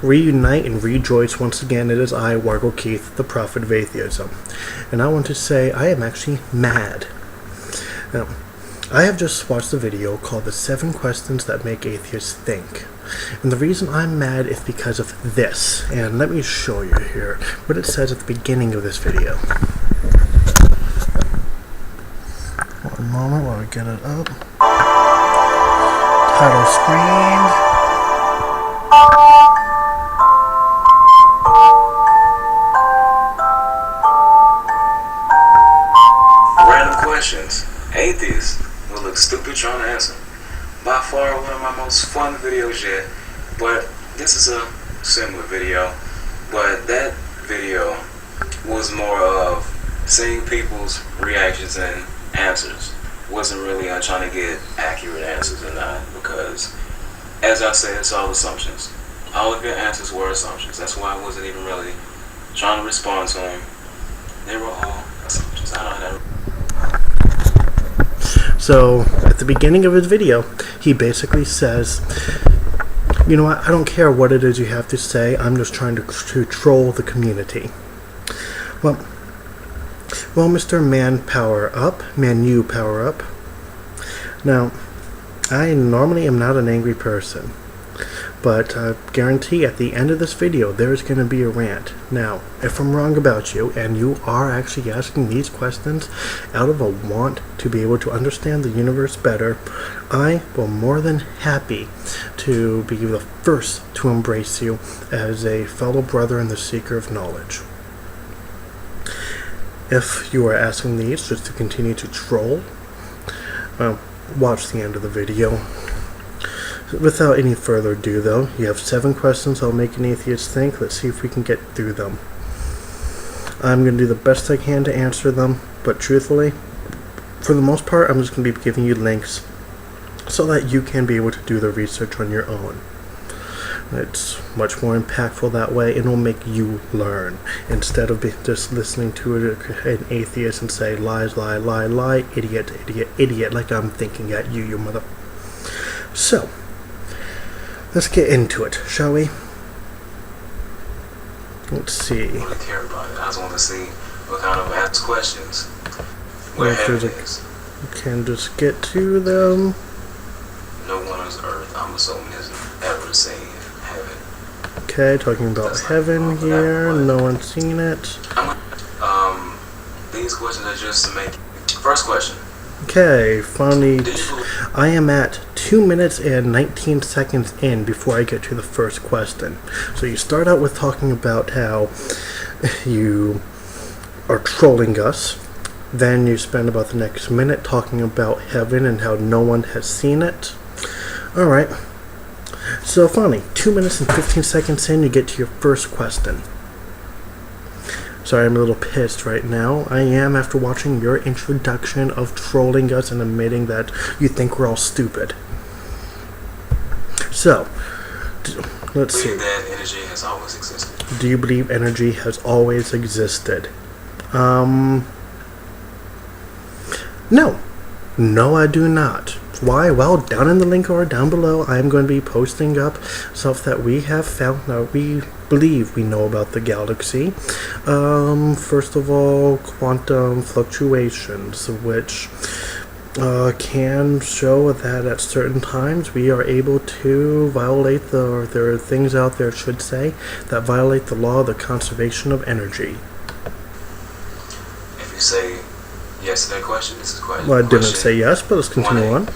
reunite and rejoice once again. It is I, Wargokeith, the prophet of atheism. And I want to say I am actually mad. Now, I have just watched a video called The 7 Questions That Make Atheists Think. And the reason I'm mad is because of this. And let me show you here what it says at the beginning of this video. One moment while we get it up. Title screen. Questions. Atheists will look stupid trying to answer. By far one of my most fun videos yet, but this is a similar video, but that video was more of seeing people's reactions and answers. Wasn't really on trying to get accurate answers or not, because as I said, it's all assumptions. All of your answers were assumptions. That's why I wasn't even really trying to respond to them. They were all assumptions. I don't know. So, at the beginning of his video, he basically says, you know what, I don't care what it is you have to say, I'm just trying to troll the community. Well, Mr. manuppowerup. Now, I normally am not an angry person, but I guarantee at the end of this video there's going to be a rant. Now, if I'm wrong about you, and you are actually asking these questions out of a want to be able to understand the universe better, I will more than happy to be the first to embrace you as a fellow brother and the seeker of knowledge. If you are asking these just to continue to troll, watch the end of the video. Without any further ado, though, you have 7 questions I'll make an atheist think. Let's see if we can get through them. I'm going to do the best I can to answer them, but truthfully, for the most part, I'm just going to be giving you links so that you can be able to do the research on your own. It's much more impactful that way, and will make you learn, instead of just listening to an atheist and say, lies, lie, lie, lie, idiot, idiot, idiot, like I'm thinking at you, you mother... So, let's get into it, shall we? Let's see. I don't really care about it. I just want to see what kind of ask questions. Where heaven is. You can just get to them. No one on earth, I'm assuming, has ever seen heaven. Okay, talking about heaven here. No one's seen it. These questions are just to make. First question. Okay, finally, I am at 2 minutes and 19 seconds in before I get to the first question. So you start out with talking about how you are trolling us. Then you spend about the next minute talking about heaven and how no one has seen it. Alright, so finally, 2 minutes and 15 seconds in, you get to your first question. Sorry, I'm a little pissed right now. I am, after watching your introduction of trolling us and admitting that you think we're all stupid. So, let's see. Do you believe that energy has always existed? Do you believe energy has always existed? No. No, I do not. Why? Well, down in the link or down below, I am going to be posting up stuff that we have found, that we believe we know about the galaxy. First of all, quantum fluctuations, which can show that at certain times we are able to violate there are things out there, should say, that violate the law of the conservation of energy. If you say yes to that question, this is question. Well, I didn't say yes, but let's continue on.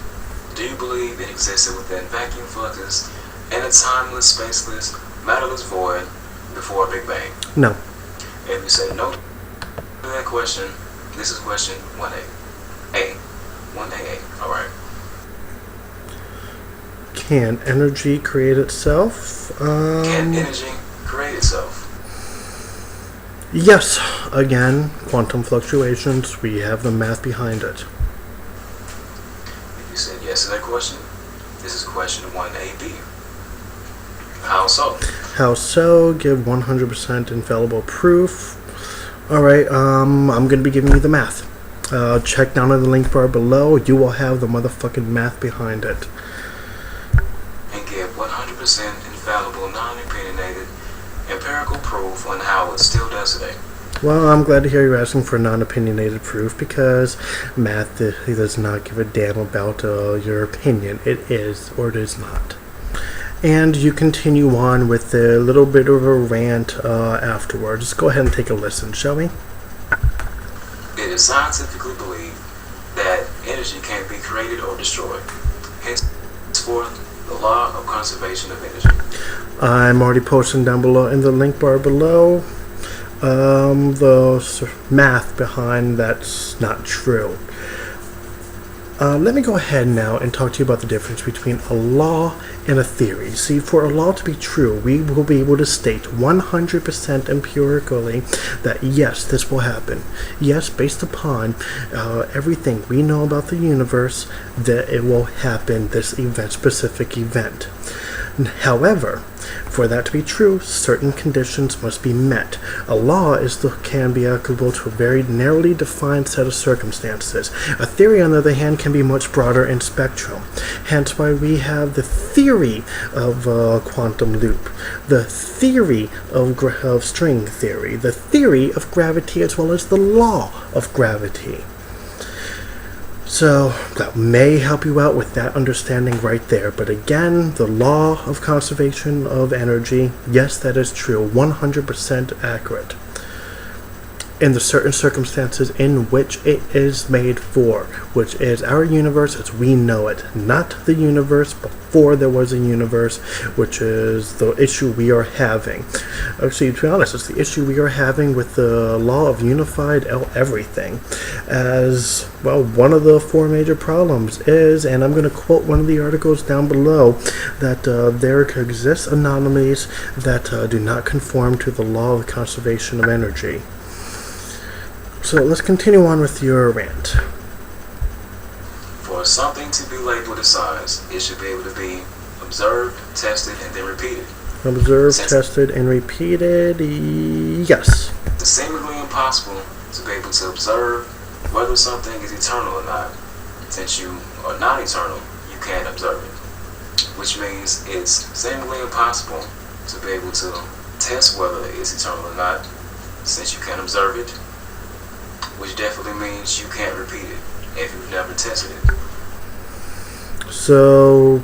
Do you believe it existed within vacuum fluxes in a timeless, spaceless, matterless void before a Big Bang? No. If you say no to that question, this is question 1A. A. 1AA. Alright. Can energy create itself? Can energy create itself? Yes. Again, quantum fluctuations, we have the math behind it. You said yes to that question. This is question 1AB. How so? How so? Give 100% infallible proof. Alright, I'm going to be giving you the math. Check down in the link bar below. You will have the motherfucking math behind it. And give 100% infallible, non-opinionated empirical proof on how it still does today. Well, I'm glad to hear you're asking for non-opinionated proof, because math does not give a damn about your opinion. It is or it is not. And you continue on with a little bit of a rant afterwards. Let's go ahead and take a listen, shall we? It is scientifically believed that energy can't be created or destroyed. Henceforth, the law of conservation of energy. I'm already posting down below in the link bar below the math behind that's not true. Let me go ahead now and talk to you about the difference between a law and a theory. See, for a law to be true, we will be able to state 100% empirically that yes, this will happen. Yes, based upon everything we know about the universe, that it will happen, this event, specific event. However, for that to be true, certain conditions must be met. A law can be applicable to a very narrowly defined set of circumstances. A theory, on the other hand, can be much broader in spectrum. Hence why we have the theory of quantum loop, the theory of string theory, the theory of gravity, as well as the law of gravity. So that may help you out with that understanding right there. But again, the law of conservation of energy, yes, that is true, 100% accurate. In the certain circumstances in which it is made for, which is our universe as we know it, not the universe before there was a universe, which is the issue we are having. Actually, to be honest, it's the issue we are having with the law of unified everything. As well, one of the four major problems is, and I'm going to quote one of the articles down below, that there exist anomalies that do not conform to the law of conservation of energy. So let's continue on with your rant. For something to be labeled a science, it should be able to be observed, tested, and then repeated. Observed, tested, and repeated, yes. It's seemingly impossible to be able to observe whether something is eternal or not. Since you are not eternal, you can't observe it. Which means it's seemingly impossible to be able to test whether it's eternal or not, since you can't observe it. Which definitely means you can't repeat it if you've never tested it. So,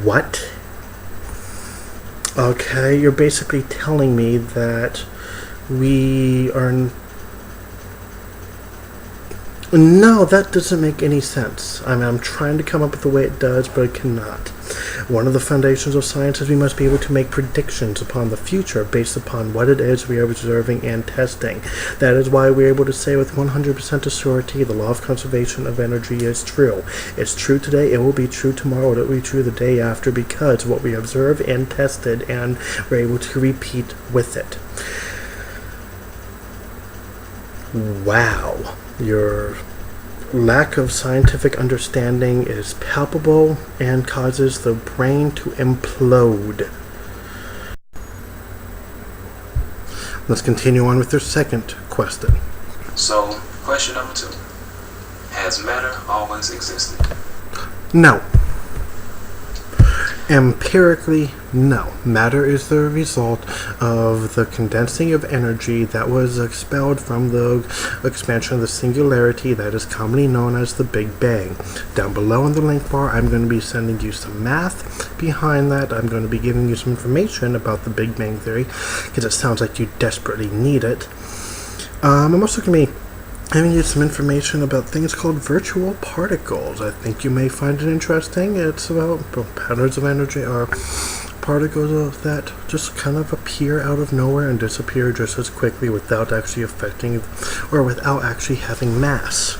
what? Okay, you're basically telling me that we are... No, that doesn't make any sense. I mean, I'm trying to come up with the way it does, but I cannot. One of the foundations of science is we must be able to make predictions upon the future based upon what it is we are observing and testing. That is why we're able to say with 100% surety the law of conservation of energy is true. It's true today, it will be true tomorrow, it will be true the day after, because what we observe and tested, and we're able to repeat with it. Wow. Your lack of scientific understanding is palpable and causes the brain to implode. Let's continue on with your second question. So, question number 2. Has matter always existed? No. Empirically, no. Matter is the result of the condensing of energy that was expelled from the expansion of the singularity that is commonly known as the Big Bang. Down below in the link bar, I'm going to be sending you some math behind that. I'm going to be giving you some information about the Big Bang Theory, because it sounds like you desperately need it. I'm also going to be giving you some information about things called virtual particles. I think you may find it interesting. It's about patterns of energy, or particles that just kind of appear out of nowhere and disappear just as quickly without actually affecting, or without actually having mass.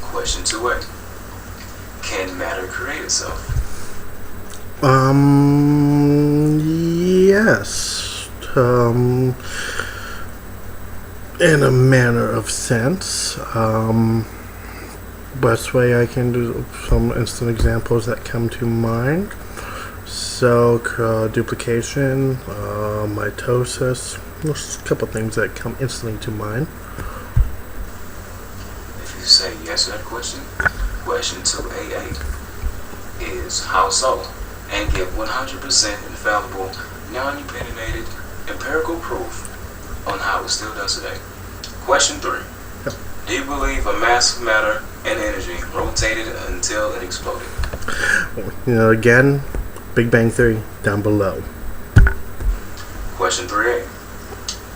Question 2A. Can matter create itself? Yes. In a manner of sense. Best way I can do some instant examples that come to mind. So, duplication, mitosis, just a couple things that come instantly to mind. If you say yes to that question, question 2AA is how so? and give 100% infallible, non-opinionated, empirical proof on how it's still done today. Question 3. Yep. Do you believe a mass of matter and energy rotated until it exploded? Again, Big Bang Theory down below. Question 3A.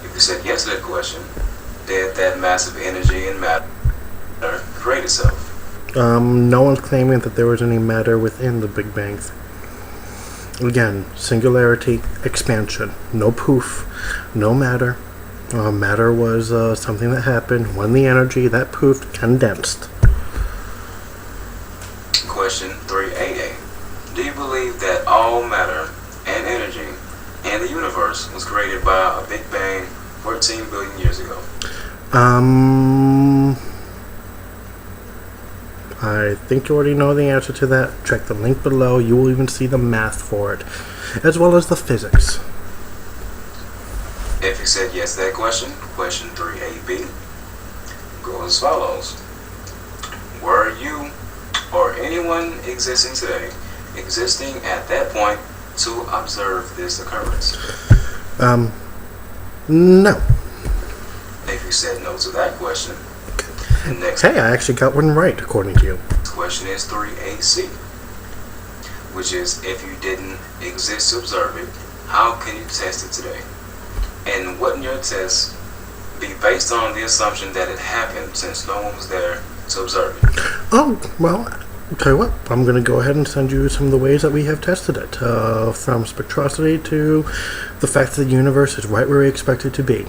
If you said yes to that question, did that massive energy and matter create itself? No one's claiming that there was any matter within the Big Bang. Again, singularity, expansion. No poof, no matter. Matter was something that happened when the energy, that poofed, condensed. Question 3AA. Do you believe that all matter and energy and the universe was created by a Big Bang 14 billion years ago? I think you already know the answer to that. Check the link below. You will even see the math for it, as well as the physics. If you said yes to that question, question 3AB goes as follows. Were you or anyone existing today existing at that point to observe this occurrence? No. If you said no to that question, the next Hey, I actually got one right, according to you. question is 3AC, which is if you didn't exist to observe it, how can you test it today? And wouldn't your test be based on the assumption that it happened since no one was there to observe it? Oh, well, I'll tell you what. I'm going to go ahead and send you some of the ways that we have tested it. From spectrosity to the fact that the universe is right where we expect it to be.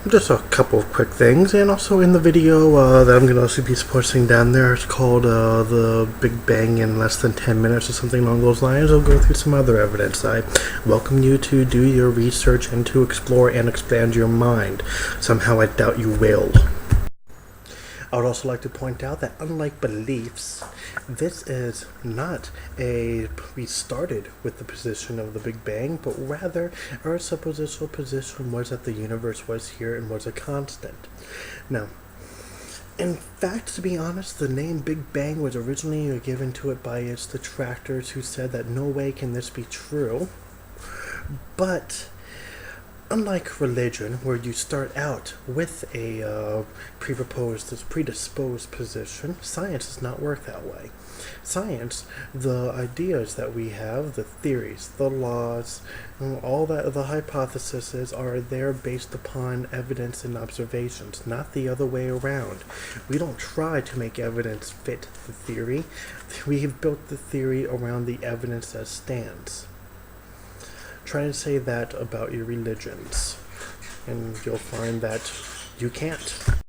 Just a couple of quick things, and also in the video that I'm going to also be posting down there, it's called The Big Bang in Less Than 10 Minutes or something along those lines. I'll go through some other evidence. I welcome you to do your research and to explore and expand your mind. Somehow I doubt you will. I would also like to point out that unlike beliefs, this is not we started with the position of the Big Bang, but rather our suppositional position was that the universe was here and was a constant. Now, in fact, to be honest, the name Big Bang was originally given to it by its detractors who said that no way can this be true. But unlike religion, where you start out with a predisposed position, science does not work that way. Science, the ideas that we have, the theories, the laws, all that, the hypotheses are there based upon evidence and observations, not the other way around. We don't try to make evidence fit the theory. We have built the theory around the evidence that stands. Try to say that about your religions, and you'll find that you can't.